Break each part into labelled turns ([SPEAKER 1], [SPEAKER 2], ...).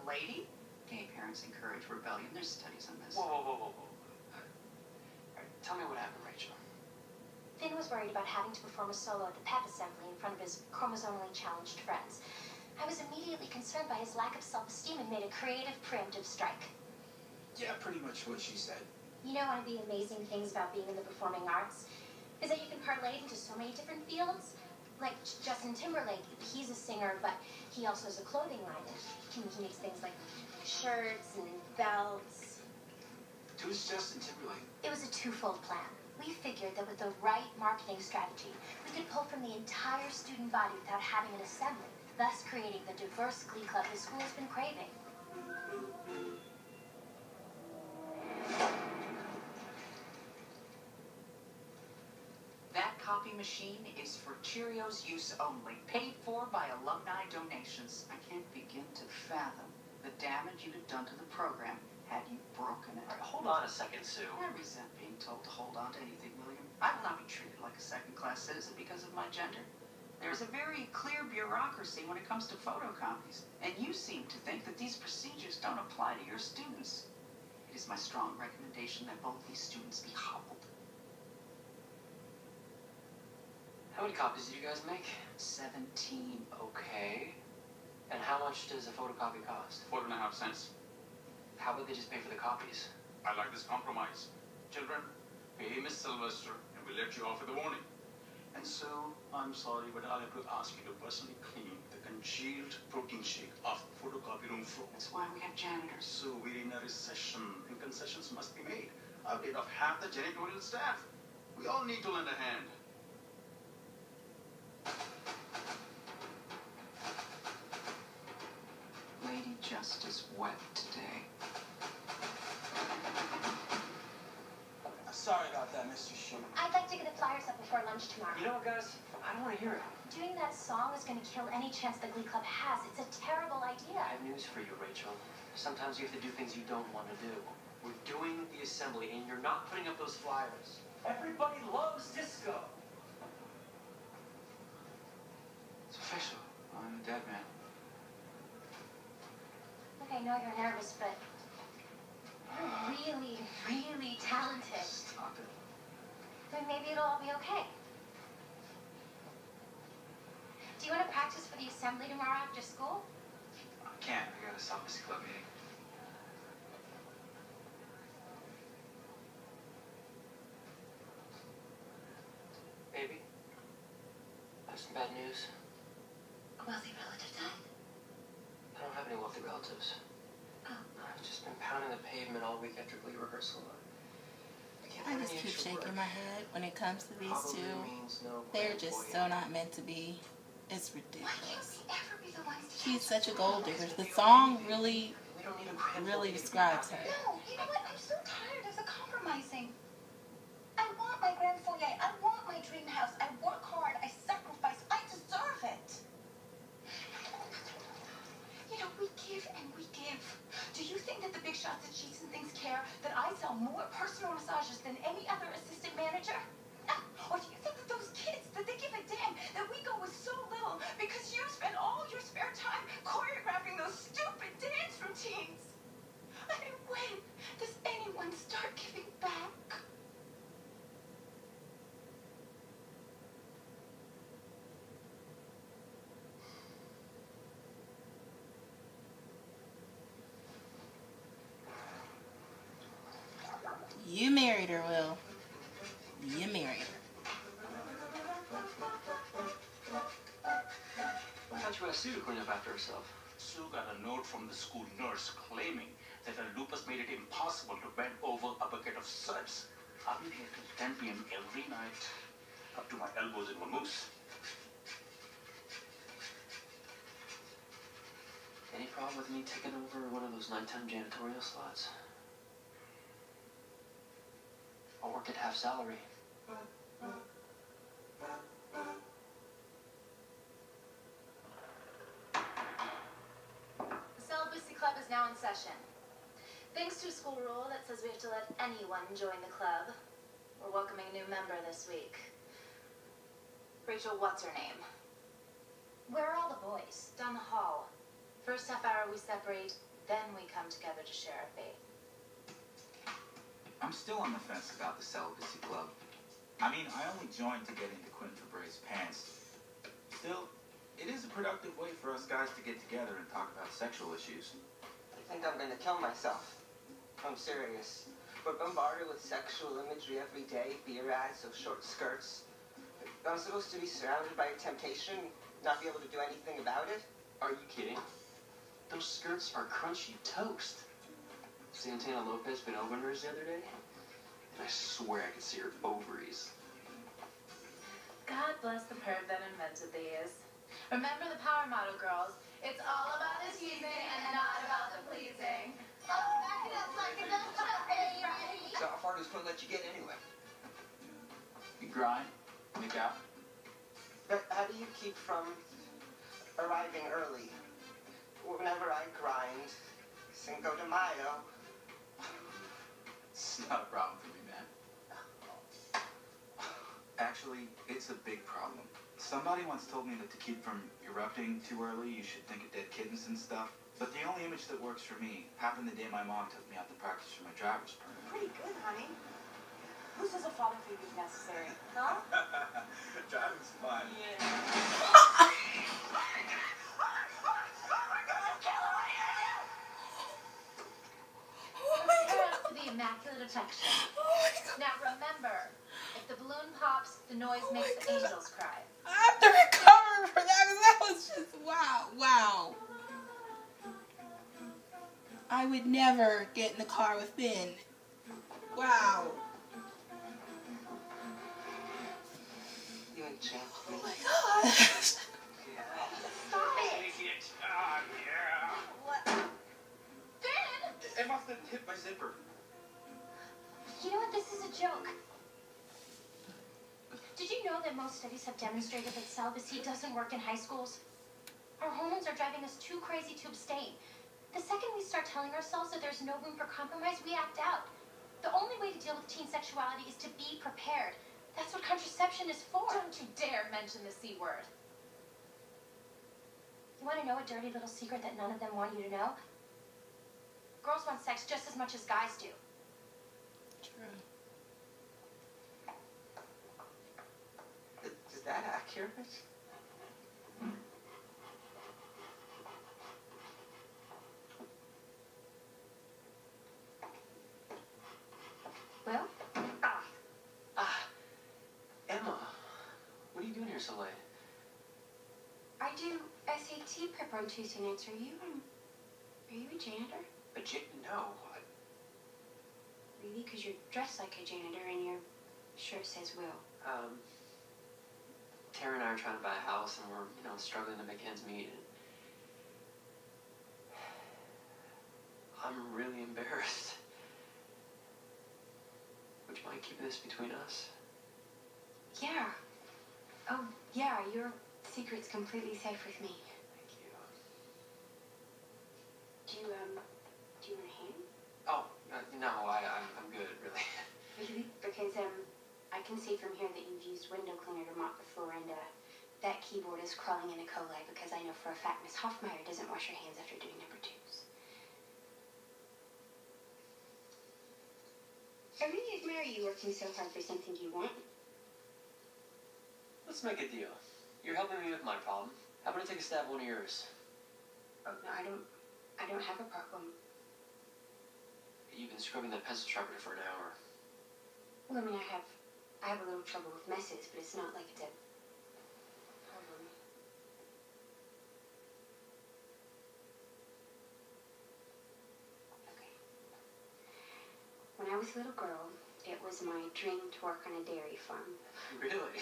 [SPEAKER 1] lady? Gay parents encourage rebellion. There's studies on this.
[SPEAKER 2] Whoa. All right, tell me what happened, Rachel.
[SPEAKER 3] Finn was worried about having to perform a solo at the pep assembly in front of his chromosomally challenged friends. I was immediately concerned by his lack of self-esteem and made a creative, preemptive strike.
[SPEAKER 4] Yeah, pretty much what she said.
[SPEAKER 3] You know, one of the amazing things about being in the performing arts is that you can parlay into so many different fields. Like Justin Timberlake, he's a singer, but he also has a clothing line. He makes things like shirts and belts.
[SPEAKER 4] Who's Justin Timberlake?
[SPEAKER 3] It was a twofold plan. We figured that with the right marketing strategy, we could pull from the entire student body without having an assembly, thus creating the diverse Glee club the school has been craving.
[SPEAKER 1] That copy machine is for Cheerios use only, paid for by alumni donations. I can't begin to fathom the damage you'd have done to the program had you broken it.
[SPEAKER 2] All right, hold on a second, Sue.
[SPEAKER 1] I resent being told to hold on to anything, William. I will not be treated like a second-class citizen because of my gender. There is a very clear bureaucracy when it comes to photocopies, and you seem to think that these procedures don't apply to your students. It is my strong recommendation that both these students be hobbled.
[SPEAKER 2] How many copies did you guys make?
[SPEAKER 1] 17.
[SPEAKER 2] Okay. And how much does a photocopy cost?
[SPEAKER 5] 4.5 cents.
[SPEAKER 2] How about they just pay for the copies?
[SPEAKER 5] I like this compromise. Children, pay Miss Sylvester and we'll let you off with a warning. And so, I'm sorry, but I'll have to ask you to personally clean the congealed protein shake off the photocopy room floor.
[SPEAKER 1] That's why we have janitors.
[SPEAKER 5] So we're in a recession and concessions must be made. I've laid off half the janitorial staff. We all need to lend a hand.
[SPEAKER 1] Lady Justice wept today.
[SPEAKER 4] Sorry about that, Mr. Shue.
[SPEAKER 3] I'd like to get the flyers up before lunch tomorrow.
[SPEAKER 2] You know what, guys? I don't want to hear it.
[SPEAKER 3] Doing that song is going to kill any chance the Glee Club has. It's a terrible idea.
[SPEAKER 2] I have news for you, Rachel. Sometimes you have to do things you don't want to do. We're doing the assembly, and you're not putting up those flyers. Everybody loves disco.
[SPEAKER 1] It's official. I'm a dead man.
[SPEAKER 3] Look, I know you're nervous, but you're really, really talented.
[SPEAKER 1] Stop it.
[SPEAKER 3] Then maybe it'll all be okay. Do you want to practice for the assembly tomorrow after school?
[SPEAKER 4] I can't. I got a celibacy club meeting.
[SPEAKER 2] Baby, I have some bad news.
[SPEAKER 3] A wealthy relative died?
[SPEAKER 2] I don't have any wealthy relatives.
[SPEAKER 3] Oh.
[SPEAKER 2] I've just been pounding the pavement all week after Glee rehearsal.
[SPEAKER 6] I just keep shaking my head when it comes to these
[SPEAKER 2] Probably
[SPEAKER 6] two.
[SPEAKER 2] means no
[SPEAKER 6] They're
[SPEAKER 2] grand
[SPEAKER 6] just
[SPEAKER 2] boy.
[SPEAKER 6] so not meant to be. It's
[SPEAKER 3] Why can't
[SPEAKER 6] ridiculous.
[SPEAKER 3] we ever be the ones to
[SPEAKER 6] She's
[SPEAKER 3] catch
[SPEAKER 6] such a
[SPEAKER 3] the
[SPEAKER 6] gold
[SPEAKER 3] ball?
[SPEAKER 6] digger. The song really,
[SPEAKER 2] We don't need a grand
[SPEAKER 6] really
[SPEAKER 2] boy to be
[SPEAKER 6] describes
[SPEAKER 2] happy.
[SPEAKER 6] her.
[SPEAKER 7] No, you know what? I'm so tired of the compromising. I want my grand foyer. I want my dream house. I work hard. I sacrifice. I deserve it. You know, we give and we give. Do you think that the big shots at Sheets and Things care that I sell more personal massages than any other assistant manager? No. Or do you think that those kids, that they give a damn that we go with so little because you spend all your spare time choreographing those stupid dance routines? I mean, when does anyone start giving back?
[SPEAKER 6] You married her, Will. You married her.
[SPEAKER 2] I thought you had a Sue to clean up after herself.
[SPEAKER 5] Sue got a note from the school nurse claiming that her lupus made it impossible to bend over a bucket of suds. I'll be here till 10 p.m. every night, up to my elbows in mousse.
[SPEAKER 2] Any problem with me taking over one of those nighttime janitorial slots? I'll work at half salary.
[SPEAKER 3] The celibacy club is now in session. Thanks to a school rule that says we have to let anyone join the club, we're welcoming a new member this week. Rachel, what's her name? Where are all the boys? Down the hall. First half hour we separate,
[SPEAKER 8] then we come together to share our faith.
[SPEAKER 9] I'm still on the fence about the celibacy club. I mean, I only joined to get into Quentin Fabray's pants. Still, it is a productive way for us guys to get together and talk about sexual issues.
[SPEAKER 10] I think I'm gonna kill myself. I'm serious. We're bombarded with sexual imagery every day, beer ads of short skirts. I'm supposed to be surrounded by temptation, not be able to do anything about it?
[SPEAKER 2] Are you kidding? Those skirts are crunchy toast. Santana Lopez been over hers the other day, and I swear I could see her ovaries.
[SPEAKER 8] God bless the perv that invented these. Remember the power model, girls. It's all about the teasing and not about the pleasing.
[SPEAKER 7] Oh, back it up like a nutshell, baby.
[SPEAKER 4] So how far does Quinn let you get anyway?
[SPEAKER 5] You grind, make out.
[SPEAKER 10] But how do you keep from arriving early? Whenever I grind, Cinco de Mayo.
[SPEAKER 5] It's not a problem for me, man.
[SPEAKER 9] Actually, it's a big problem. Somebody once told me that to keep from erupting too early, you should think of dead kittens and stuff. But the only image that works for me happened the day my mom took me out to practice for my driver's permit.
[SPEAKER 1] Pretty good, honey. Who says a father figure is necessary? Huh?
[SPEAKER 4] Driving's fun.
[SPEAKER 3] To the immaculate affection. Now remember, if the balloon pops, the noise makes the angels cry.
[SPEAKER 6] I have to recover for that because that was just wow. I would never get in the car with Ben. Wow.
[SPEAKER 10] You enchant me.
[SPEAKER 6] Oh my gosh.
[SPEAKER 3] Stop it! What? Ben!
[SPEAKER 9] It must have hit my zipper.
[SPEAKER 3] You know what? This is a joke. Did you know that most studies have demonstrated that celibacy doesn't work in high schools? Our hormones are driving us too crazy to abstain. The second we start telling ourselves that there's no room for compromise, we act out. The only way to deal with teen sexuality is to be prepared. That's what contraception is for.
[SPEAKER 8] Don't you dare mention the C word.
[SPEAKER 3] You want to know a dirty little secret that none of them want you to know? Girls want sex just as much as guys do.
[SPEAKER 6] True.
[SPEAKER 10] Is that accurate?
[SPEAKER 3] Well?
[SPEAKER 2] Emma, what are you doing here so late?
[SPEAKER 3] I do SAT prep on Tuesday nights. Are you a janitor?
[SPEAKER 2] No.
[SPEAKER 3] Really? Because you're dressed like a janitor and your shirt says Will.
[SPEAKER 2] Tara and I are trying to buy a house, and we're, struggling to make ends meet. And I'm really embarrassed. Would you mind keeping this between us?
[SPEAKER 3] Yeah. Oh, yeah, your secret's completely safe with me.
[SPEAKER 2] Thank you.
[SPEAKER 3] Do you want a hand?
[SPEAKER 2] Oh, no, I'm good, really.
[SPEAKER 3] Really? Because, I can see from here that you've used window cleaner to mop the floor, and, that keyboard is crawling in E. coli because I know for a fact Miss Hoffmeyer doesn't wash her hands after doing number 2s. I really admire you working so hard for something you want.
[SPEAKER 2] Let's make a deal. You're helping me with my problem. How about I take a stab at one of yours?
[SPEAKER 3] Oh, no, I don't have a problem.
[SPEAKER 2] You've been scrubbing that pencil sharpener for an hour.
[SPEAKER 3] Well, I mean, I have a little trouble with messes, but it's not like it's a problem. Okay. When I was a little girl, it was my dream to work on a dairy farm.
[SPEAKER 2] Really?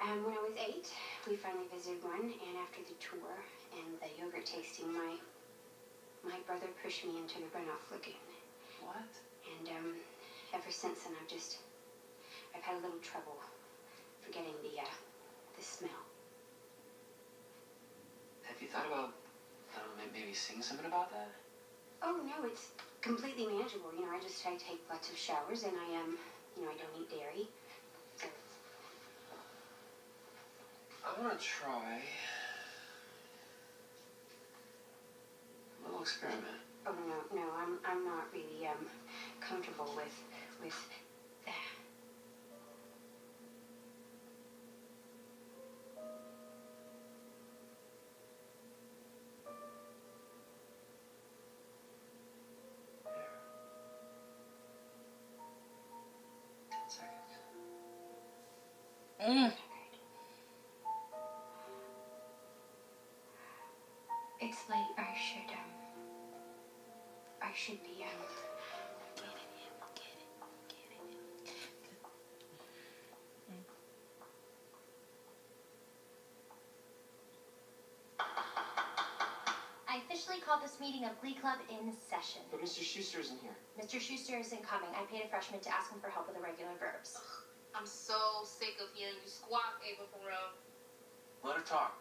[SPEAKER 3] And when I was 8, we finally visited one, and after the tour and the yogurt tasting, my brother pushed me into the runoff lagoon.
[SPEAKER 2] What?
[SPEAKER 3] And ever since then, I've had a little trouble forgetting the smell.
[SPEAKER 2] Have you thought about, maybe sing something about that?
[SPEAKER 3] Oh no, it's completely manageable. I take lots of showers, and I don't eat dairy. So
[SPEAKER 2] I want to try a little experiment.
[SPEAKER 3] Oh no, I'm not really comfortable with It's late. I should be I officially called this meeting of Glee Club in session.
[SPEAKER 2] But Mr. Schuster isn't here.
[SPEAKER 3] Mr. Schuster isn't coming. I paid a freshman to ask him for help with the regular verbs.
[SPEAKER 8] I'm so sick of hearing you squawk, Ava Perot.
[SPEAKER 2] Let her talk.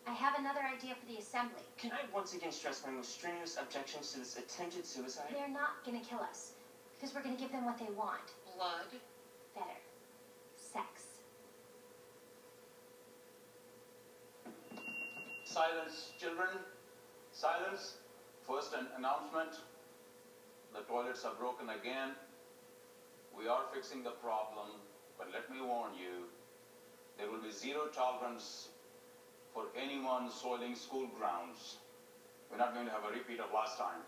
[SPEAKER 3] I have another idea for the assembly.
[SPEAKER 10] Can I once again stress my most strenuous objections to this attempted suicide?
[SPEAKER 3] They're not gonna kill us, because we're gonna give them what they want.
[SPEAKER 8] Blood.
[SPEAKER 3] Better. Sex.
[SPEAKER 5] Silence, children. Silence. First, an announcement. The toilets are broken again. We are fixing the problem, but let me warn you, there will be zero tolerance for anyone soiling school grounds. We're not going to have a repeat of last time.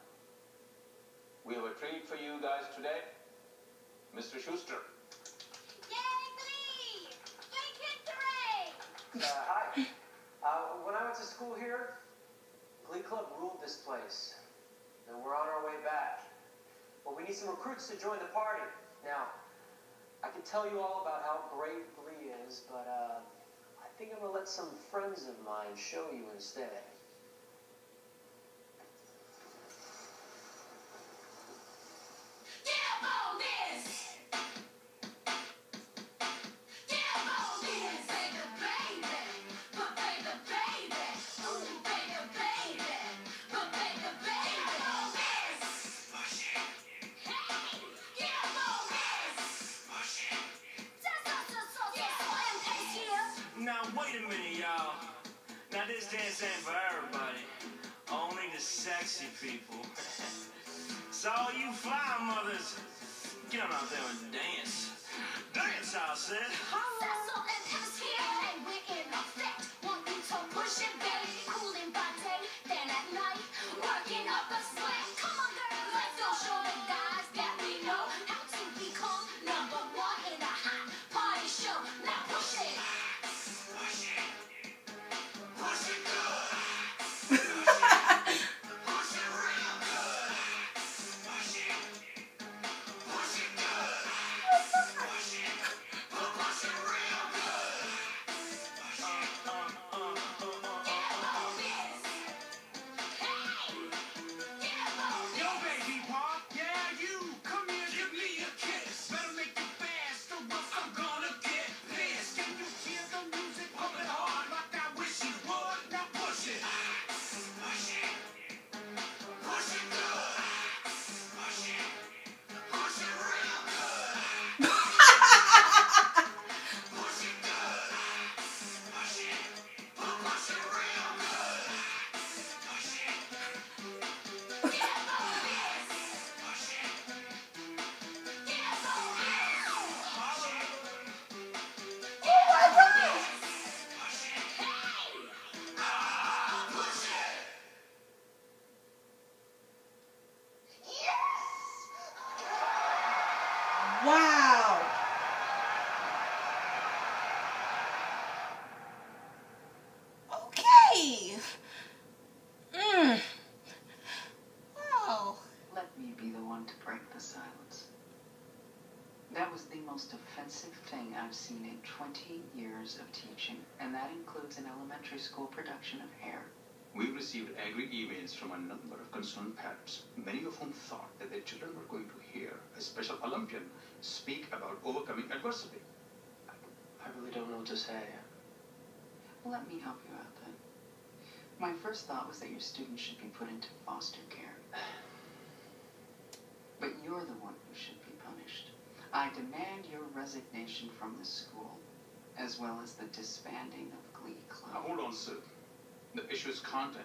[SPEAKER 5] We have a treat for you guys today. Mr. Schuster.
[SPEAKER 3] Yay, Glee! Glee Kids Hooray!
[SPEAKER 2] Hi. When I went to school here, Glee Club ruled this place. And we're on our way back. But we need some recruits to join the party. Now, I can tell you all about how great Glee is, but I think I'm going to let some friends of mine show you instead.
[SPEAKER 11] Now wait a minute, y'all. Now this dance ain't for everybody. Only the sexy people. So all you fly mothers, get on out there and dance. Dance, I said.
[SPEAKER 3] Cecil and Tim's here, and we're in effect. Want you to push it, baby. Cooling by day, then at night, working up a sweat. Come on, girl, let's go show the guys that we know how to become number one in a hot party show. Now push it.
[SPEAKER 6] Wow. Okay. Wow.
[SPEAKER 1] Let me be the one to break the silence. That was the most offensive thing I've seen in 20 years of teaching, and that includes an elementary school production of Hair.
[SPEAKER 5] We received angry emails from a number of concerned parents, many of whom thought that their children were going to hear a special Olympian speak about overcoming adversity.
[SPEAKER 2] I really don't know what to say.
[SPEAKER 1] Well, let me help you out then. My first thought was that your students should be put into foster care. But you're the one who should be punished. I demand your resignation from the school, as well as the disbanding of Glee Club.
[SPEAKER 5] Now hold on, sir. The issue is content.